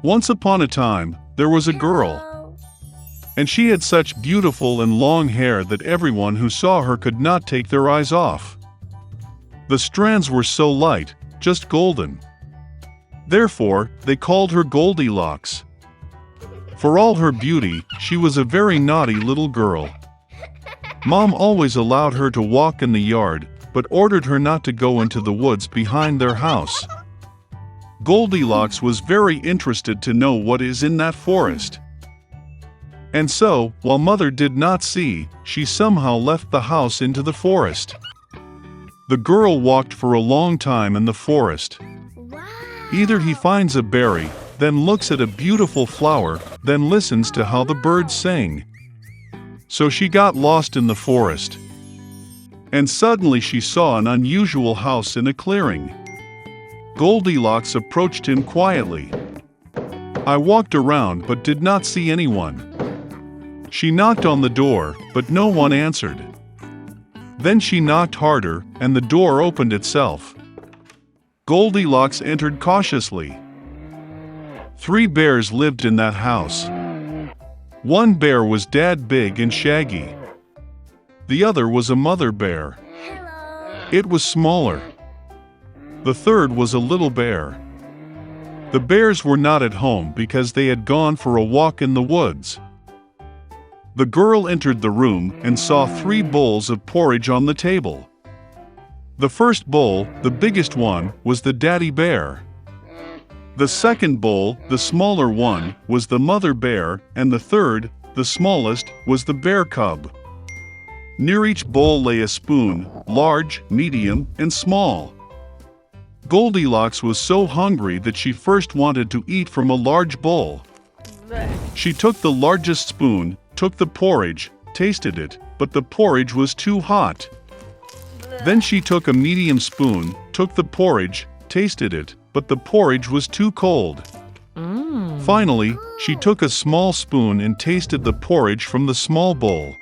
Once upon a time, there was a girl, and she had such beautiful and long hair that everyone who saw her could not take their eyes off. The strands were so light, just golden. Therefore, they called her Goldilocks. For all her beauty, she was a very naughty little girl. Mom always allowed her to walk in the yard, but ordered her not to go into the woods behind their house. Goldilocks was very interested to know what is in that forest. And so, while Mother did not see, she somehow left the house into the forest. The girl walked for a long time in the forest. Either he finds a berry, then looks at a beautiful flower, then listens to how the birds sing. So she got lost in the forest. And suddenly she saw an unusual house in a clearing. Goldilocks approached him quietly. I walked around but did not see anyone. She knocked on the door, but no one answered. Then she knocked harder, and the door opened itself. Goldilocks entered cautiously. 3 bears lived in that house. One bear was dad big and shaggy. The other was a mother bear. It was smaller. The third was a little bear. The bears were not at home because they had gone for a walk in the woods. The girl entered the room and saw 3 bowls of porridge on the table. The first bowl, the biggest one, was the daddy bear. The second bowl, the smaller one, was the mother bear, and the third, the smallest, was the bear cub. Near each bowl lay a spoon, large, medium, and small. Goldilocks was so hungry that she first wanted to eat from a large bowl. She took the largest spoon, took the porridge, tasted it, but the porridge was too hot. Then she took a medium spoon, took the porridge, tasted it, but the porridge was too cold. Finally, she took a small spoon and tasted the porridge from the small bowl.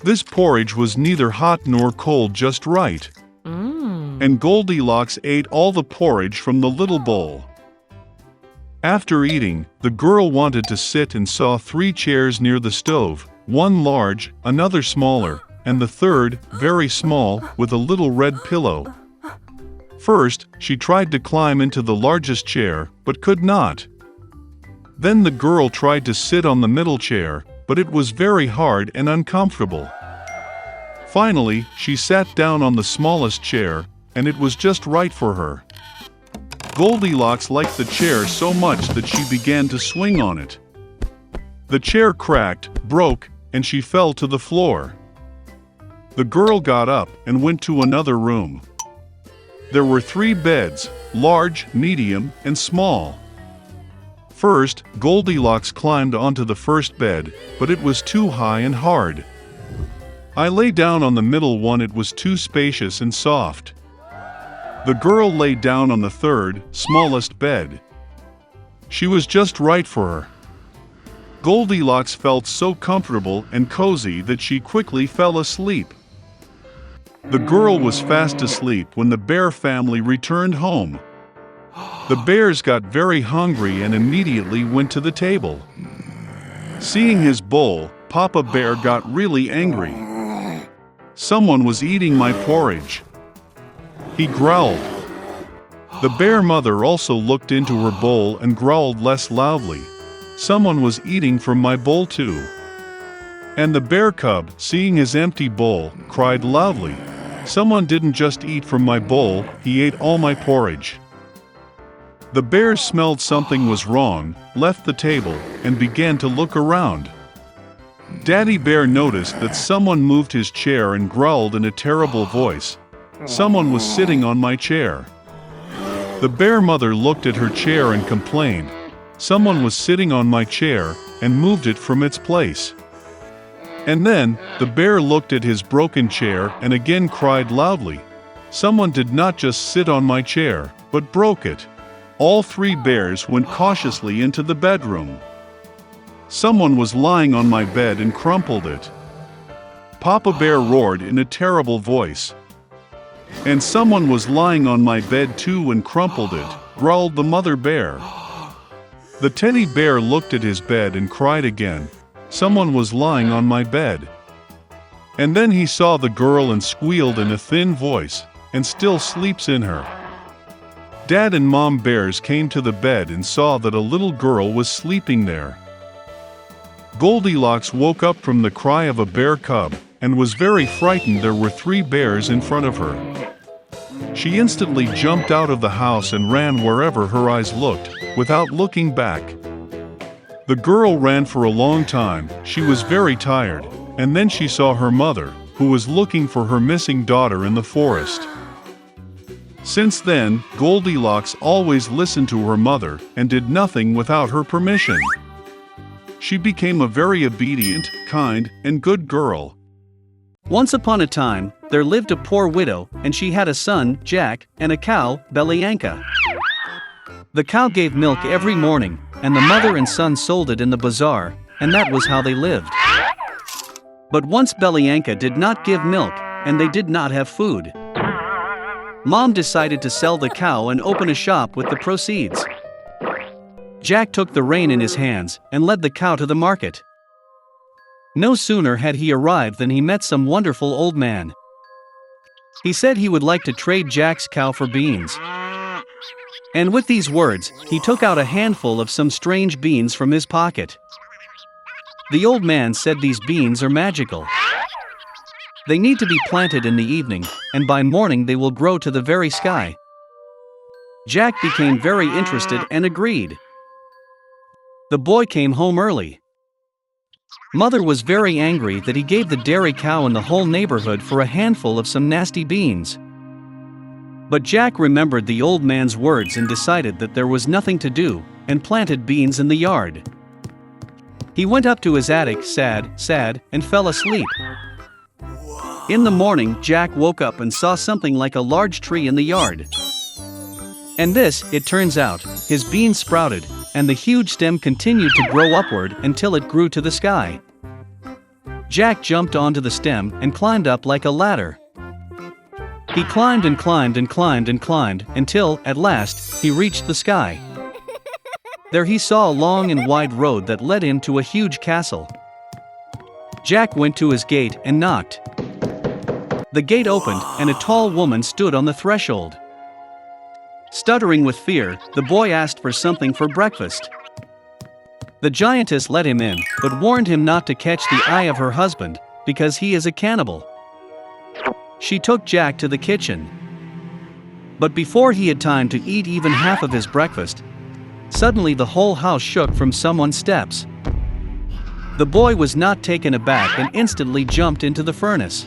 This porridge was neither hot nor cold, just right. And Goldilocks ate all the porridge from the little bowl. After eating, the girl wanted to sit and saw 3 chairs near the stove, one large, another smaller, and the third, very small, with a little red pillow. First, she tried to climb into the largest chair, but could not. Then the girl tried to sit on the middle chair, but it was very hard and uncomfortable. Finally, she sat down on the smallest chair, and it was just right for her. Goldilocks liked the chair so much that she began to swing on it. The chair cracked, broke, and she fell to the floor. The girl got up and went to another room. There were 3 beds, large, medium, and small. First, Goldilocks climbed onto the first bed, but it was too high and hard. I lay down on the middle one, it was too spacious and soft. The girl lay down on the third, smallest bed. She was just right for her. Goldilocks felt so comfortable and cozy that she quickly fell asleep. The girl was fast asleep when the bear family returned home. The bears got very hungry and immediately went to the table. Seeing his bowl, Papa Bear got really angry. Someone was eating my porridge. He growled. The bear mother also looked into her bowl and growled less loudly. Someone was eating from my bowl too. And the bear cub, seeing his empty bowl, cried loudly. Someone didn't just eat from my bowl, he ate all my porridge. The bears smelled something was wrong, left the table, and began to look around. Daddy Bear noticed that someone moved his chair and growled in a terrible voice. Someone was sitting on my chair. The bear mother looked at her chair and complained. Someone was sitting on my chair and moved it from its place. And then, the bear looked at his broken chair and again cried loudly. Someone did not just sit on my chair, but broke it. All 3 bears went cautiously into the bedroom. Someone was lying on my bed and crumpled it. Papa Bear roared in a terrible voice. And someone was lying on my bed too and crumpled it, growled the mother bear. The teddy bear looked at his bed and cried again. Someone was lying on my bed. And then he saw the girl and squealed in a thin voice, and still sleeps in her. Dad and Mom bears came to the bed and saw that a little girl was sleeping there. Goldilocks woke up from the cry of a bear cub, and was very frightened. There were 3 bears in front of her. She instantly jumped out of the house and ran wherever her eyes looked, without looking back. The girl ran for a long time. She was very tired, and then she saw her mother, who was looking for her missing daughter in the forest. Since then, Goldilocks always listened to her mother and did nothing without her permission. She became a very obedient, kind, and good girl. Once upon a time, there lived a poor widow, and she had a son, Jack, and a cow, Belyanka. The cow gave milk every morning, and the mother and son sold it in the bazaar, and that was how they lived. But once Belyanka did not give milk, and they did not have food. Mom decided to sell the cow and open a shop with the proceeds. Jack took the rein in his hands and led the cow to the market. No sooner had he arrived than he met some wonderful old man. He said he would like to trade Jack's cow for beans. And with these words, he took out a handful of some strange beans from his pocket. The old man said these beans are magical. They need to be planted in the evening, and by morning they will grow to the very sky. Jack became very interested and agreed. The boy came home early. Mother was very angry that he gave the dairy cow in the whole neighborhood for a handful of some nasty beans. But Jack remembered the old man's words and decided that there was nothing to do, and planted beans in the yard. He went up to his attic sad, and fell asleep. In the morning, Jack woke up and saw something like a large tree in the yard. And this, it turns out, his beans sprouted, and the huge stem continued to grow upward until it grew to the sky. Jack jumped onto the stem and climbed up like a ladder. He climbed and climbed and climbed and climbed until, at last, he reached the sky. There he saw a long and wide road that led him to a huge castle. Jack went to his gate and knocked. The gate opened, and a tall woman stood on the threshold. Stuttering with fear, the boy asked for something for breakfast. The giantess let him in, but warned him not to catch the eye of her husband, because he is a cannibal. She took Jack to the kitchen. But before he had time to eat even half of his breakfast, suddenly the whole house shook from someone's steps. The boy was not taken aback and instantly jumped into the furnace.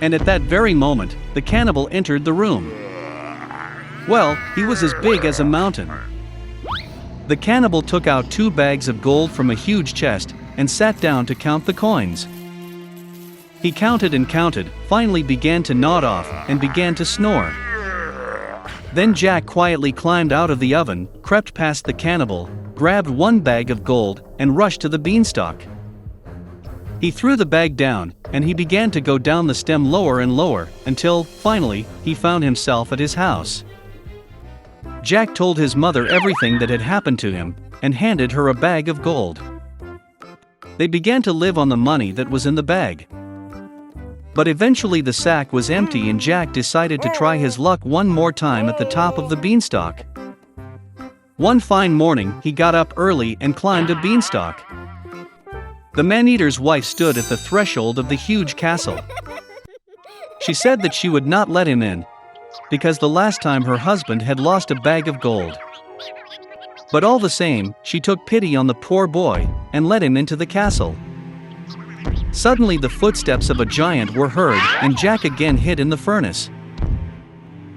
And at that very moment, the cannibal entered the room. Well, he was as big as a mountain. The cannibal took out 2 bags of gold from a huge chest and sat down to count the coins. He counted and counted, finally began to nod off and began to snore. Then Jack quietly climbed out of the oven, crept past the cannibal, grabbed 1 bag of gold, and rushed to the beanstalk. He threw the bag down, and he began to go down the stem lower and lower, until, finally, he found himself at his house. Jack told his mother everything that had happened to him, and handed her a bag of gold. They began to live on the money that was in the bag. But eventually the sack was empty and Jack decided to try his luck one more time at the top of the beanstalk. One fine morning, he got up early and climbed a beanstalk. The man-eater's wife stood at the threshold of the huge castle. She said that she would not let him in, because the last time her husband had lost a bag of gold. But all the same, she took pity on the poor boy, and let him into the castle. Suddenly the footsteps of a giant were heard, and Jack again hid in the furnace.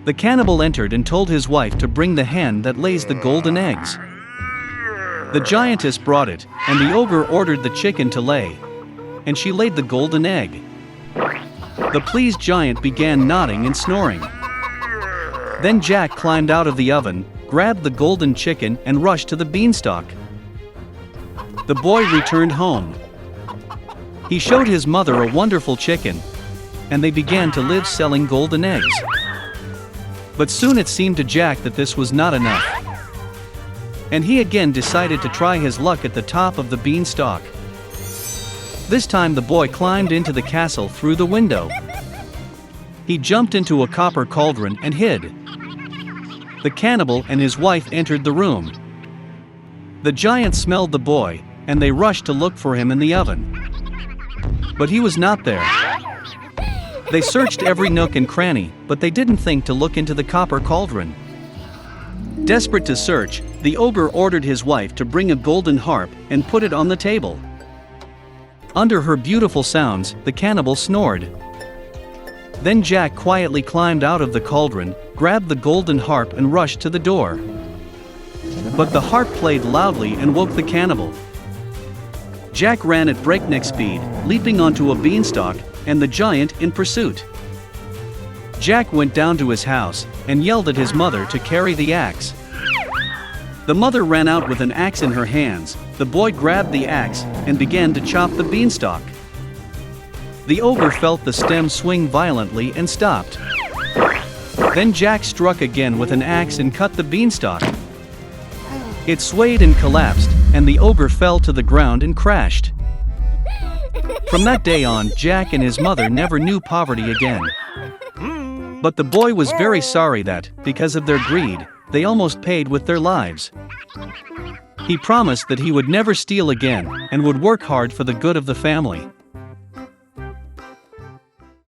The cannibal entered and told his wife to bring the hen that lays the golden eggs. The giantess brought it, and the ogre ordered the chicken to lay. And she laid the golden egg. The pleased giant began nodding and snoring. Then Jack climbed out of the oven, grabbed the golden chicken and rushed to the beanstalk. The boy returned home. He showed his mother a wonderful chicken, and they began to live selling golden eggs. But soon it seemed to Jack that this was not enough. and he again decided to try his luck at the top of the beanstalk. This time the boy climbed into the castle through the window. He jumped into a copper cauldron and hid. The cannibal and his wife entered the room. The giant smelled the boy, and they rushed to look for him in the oven. But he was not there. They searched every nook and cranny, but they didn't think to look into the copper cauldron. Desperate to search, the ogre ordered his wife to bring a golden harp and put it on the table. Under her beautiful sounds, the cannibal snored. Then Jack quietly climbed out of the cauldron, grabbed the golden harp and rushed to the door. But the harp played loudly and woke the cannibal. Jack ran at breakneck speed, leaping onto a beanstalk, and the giant in pursuit. Jack went down to his house and yelled at his mother to carry the axe. The mother ran out with an axe in her hands. The boy grabbed the axe and began to chop the beanstalk. The ogre felt the stem swing violently and stopped. Then Jack struck again with an axe and cut the beanstalk. It swayed and collapsed, and the ogre fell to the ground and crashed. From that day on, Jack and his mother never knew poverty again. But the boy was very sorry that, because of their greed, they almost paid with their lives. He promised that he would never steal again and would work hard for the good of the family.